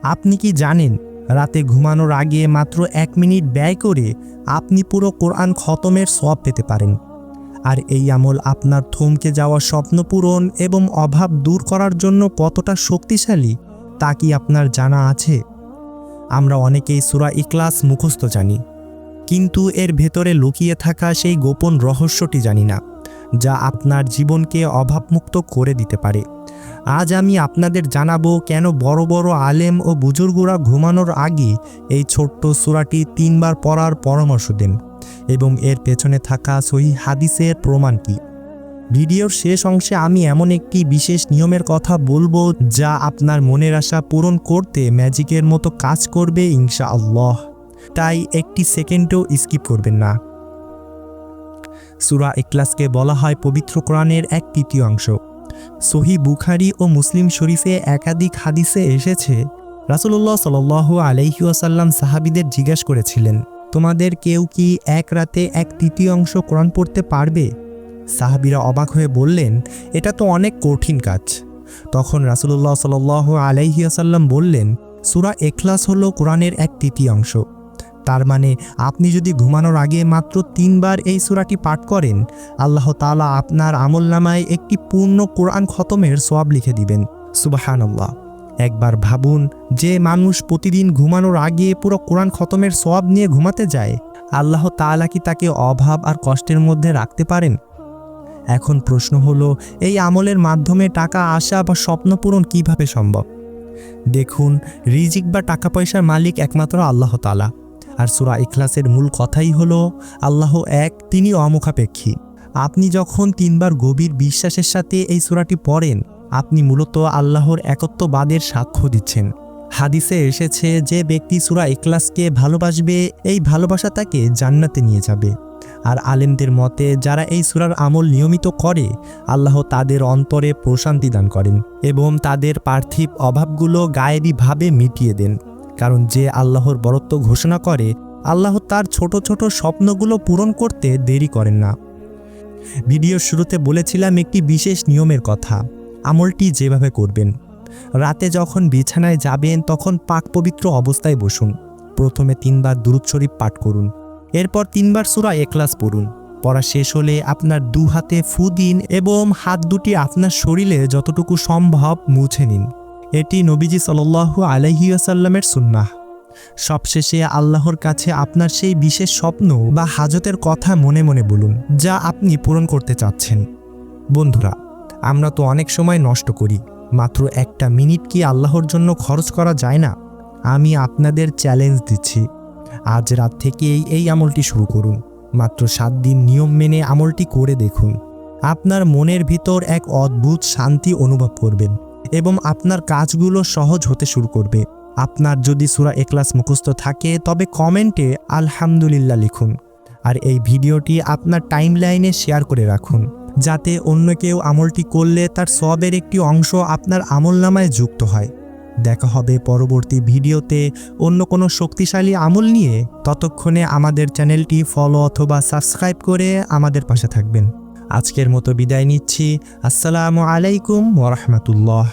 আপনি কি জানেন রাতে ঘুমানোর আগে মাত্র 1 মিনিট ব্যয় করে আপনি পুরো কোরআন খতমের সওয়াব পেতে পারেন। আর এই আমল আপনার থমকে যাওয়া স্বপ্ন পূরণ এবং অভাব দূর করার জন্য কতটা শক্তিশালী তা কি আপনার জানা আছে? আমরা অনেকেই সূরা ইখলাস মুখস্থ জানি, কিন্তু এর ভেতরে লুকিয়ে থাকা সেই গোপন রহস্যটি জানি না, যা আপনার জীবনকে অভাবমুক্ত করে দিতে পারে। আজ আমি আপনাদের জানাবো কেন বড় বড় আলেম ও বুজুর্গরা ঘুমানোর আগে এই ছোট্ট সূরাটি 3 বার পড়ার পরামর্শ দেন এবং এর পেছনে থাকা সহিহ হাদিসের প্রমাণ কি। ভিডিওর শেষ অংশে আমি এমন একটি বিশেষ নিয়মের কথা বলবো যা আপনার মনের আশা পূরণ করতে ম্যাজিকের মতো কাজ করবে ইনশাআল্লাহ। তাই একটি সেকেন্ডও স্কিপ করবেন না। সূরা ইখলাসকে বলা হয় পবিত্র কোরআনের 1/3 সহিহ বুখারী ও মুসলিম শরীফে একাধিক হাদিসে এসেছে, রাসূলুল্লাহ সাল্লাল্লাহু আলাইহি ওয়াসাল্লাম সাহাবীদের জিজ্ঞাসা করেছিলেন, তোমাদের কেউ কি এক রাতে 1/3 কোরআন পড়তে পারবে? সাহাবীরা অবাক হয়ে বললেন, এটা তো অনেক কঠিন কাজ। তখন রাসূলুল্লাহ সাল্লাল্লাহু আলাইহি ওয়াসাল্লাম বললেন, সূরা ইখলাস হলো কোরআনের 1/3। তার মানে আপনি যদি ঘুমানোর আগে মাত্র 3 বার এই সূরাটি পাঠ করেন, আল্লাহ তাআলা আপনার আমলনামায় একটি পূর্ণ কোরআন খতমের সওয়াব লিখে দিবেন। সুবহানাল্লাহ। একবার ভাবুন, যে মানুষ প্রতিদিন ঘুমানোর আগে পুরো কোরআন খতমের সওয়াব নিয়ে ঘুমাতে যায়, আল্লাহ তাআলা কি তাকে অভাব আর কষ্টের মধ্যে রাখতে পারেন? এখন প্রশ্ন হলো, এই আমলের মাধ্যমে টাকা আসা বা স্বপ্ন পূরণ কীভাবে সম্ভব? দেখুন, রিজিক বা টাকা পয়সার মালিক একমাত্র আল্লাহ তাআলা। আর সূরা ইখলাসের মূল কথাই হলো আল্লাহ এক, তিনি অমুখাপেক্ষী। আপনি যখন 3 বার গভীর বিশ্বাসের সাথে এই সূরাটি পড়েন, আপনি মূলত আল্লাহর একত্ববাদের সাক্ষ্য দিচ্ছেন। হাদিসে এসেছে, যে ব্যক্তি সূরা ইখলাসকে ভালোবাসবে, এই ভালোবাসা তাকে জান্নাতে নিয়ে যাবে। আর আলেমদের মতে যারা এই সূরার আমল নিয়মিত করে, আল্লাহ তাদের অন্তরে প্রশান্তি দান করেন এবং তাদের পার্থিব অভাবগুলো গায়েবীভাবে মিটিয়ে দেন। কারণ যে আল্লাহর বরত্ব ঘোষণা করে, আল্লাহ তার ছোট ছোট স্বপ্নগুলো পূরণ করতে দেরি করেন না। ভিডিওর শুরুতে বলেছিলাম একটি বিশেষ নিয়মের কথা। আমলটি যেভাবে করবেন, রাতে যখন বিছানায় যাবেন তখন পাক পবিত্র অবস্থায় বসুন। প্রথমে 3 বার দুরূদ শরীফ পাঠ করুন, এরপর 3 বার সূরা ইখলাস পড়ুন। পড়া শেষ হলে আপনার 2 হাতে ফু দিন এবং হাত দুটি আপনার শরীরে যতটুকু সম্ভব মুছে নিন। এটি নবীজি সাল্লাল্লাহু আলাইহি ওয়াসাল্লামের সুন্নাহ। সবশেষে আল্লাহর কাছে আপনার সেই বিশেষ স্বপ্ন বা হাজতের কথা মনে মনে বলুন, যা আপনি পূরণ করতে চাচ্ছেন। বন্ধুরা, আমরা তো অনেক সময় নষ্ট করি, মাত্র 1 মিনিট কি আল্লাহর জন্য খরচ করা যায় না? আমি আপনাদের চ্যালেঞ্জ দিচ্ছি, আজ রাত থেকেই এই আমলটি শুরু করুন। মাত্র 7 দিন নিয়ম মেনে আমলটি করে দেখুন। আপনার মনের ভিতর এক অদ্ভুত শান্তি অনুভব করবেন এবং আপনার কাজগুলো সহজ হতে শুরু করবে। আপনার যদি সূরা ইখলাস মুখস্থ থাকে, তবে কমেন্টে আলহামদুলিল্লাহ লিখুন। আর এই ভিডিওটি আপনার টাইমলাইনে শেয়ার করে রাখুন, যাতে অন্য কেউ আমলটি করলে তার সওয়াবের একটি অংশ আপনার আমলনামায় যুক্ত হয়। দেখা হবে পরবর্তী ভিডিওতে অন্য কোনো শক্তিশালী আমল নিয়ে। ততক্ষণে আমাদের চ্যানেলটি ফলো অথবা সাবস্ক্রাইব করে আমাদের পাশে থাকবেন। আজকের মতো বিদায় নিচ্ছি। আসসালামু আলাইকুম ওয়া রাহমাতুল্লাহ।